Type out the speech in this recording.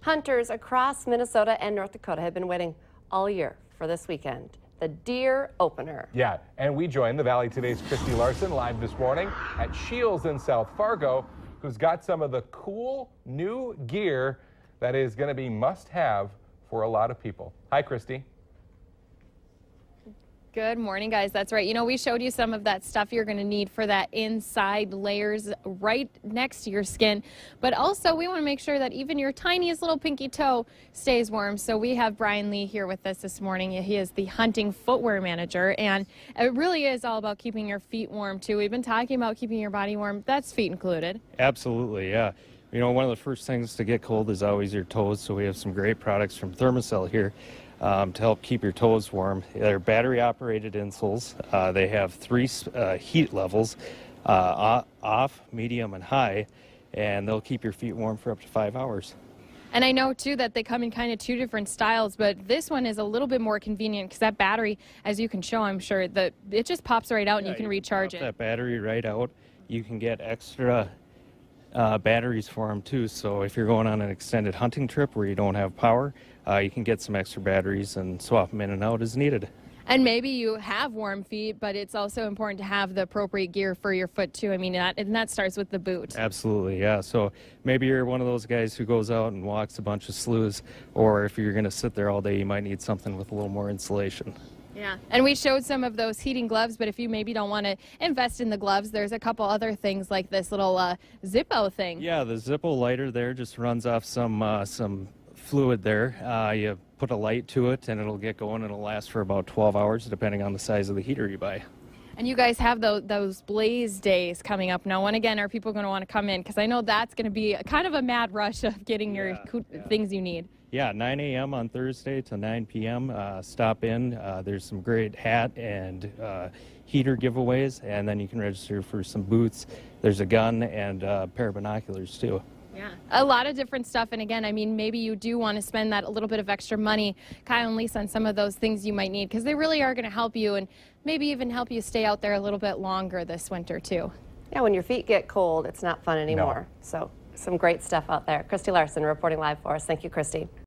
Hunters across Minnesota and North Dakota have been waiting all year for this weekend, the deer opener. Yeah, and we joined the Valley Today's Christy Larson live this morning at Shields in South Fargo, who's got some of the cool new gear that is going to be must-have for a lot of people. Hi, Christy. Good morning, guys. That's right. You know, we showed you some of that stuff you're going to need for that inside layers right next to your skin. But also, we want to make sure that even your tiniest little pinky toe stays warm. So we have Brian Lee here with us this morning. He is the hunting footwear manager, and it really is all about keeping your feet warm, too. We've been talking about keeping your body warm. That's feet included. Absolutely, yeah. You know, one of the first things to get cold is always your toes, so we have some great products from Thermacell here to help keep your toes warm. They're battery-operated insoles. They have three heat levels, off, medium, and high, and they'll keep your feet warm for up to 5 hours. And I know, too, that they come in kind of two different styles, but this one is a little bit more convenient because that battery, as you can show, I'm sure, that it just pops right out and you can recharge it. That battery right out. You can get extra batteries for them too, so if you're going on an extended hunting trip where you don't have power, you can get some extra batteries and swap them in and out as needed. And maybe you have warm feet, but it's also important to have the appropriate gear for your foot too. I mean, that starts with the boot. Absolutely, yeah. So maybe you're one of those guys who goes out and walks a bunch of sloughs, or if you're going to sit there all day, you might need something with a little more insulation. Yeah, and we showed some of those heating gloves, but if you maybe don't want to invest in the gloves, there's a couple other things like this little Zippo thing. Yeah, the Zippo lighter there just runs off some fluid there. You put a light to it and it'll get going and it'll last for about 12 hours depending on the size of the heater you buy. And you guys have those blaze days coming up now. When again are people going to want to come in? Because I know that's going to be kind of a mad rush of getting your things you need. Yeah, 9 a.m. on Thursday to 9 p.m. Stop in. There's some great hat and heater giveaways, and then you can register for some boots. There's a gun and a pair of binoculars, too. Yeah, a lot of different stuff. And again, I mean, maybe you do want to spend that a little bit of extra money, Kyle and Lisa, on some of those things you might need, because they really are going to help you and maybe even help you stay out there a little bit longer this winter, too. Yeah, when your feet get cold, it's not fun anymore. No. So some great stuff out there. Christy Larson reporting live for us. Thank you, Christy.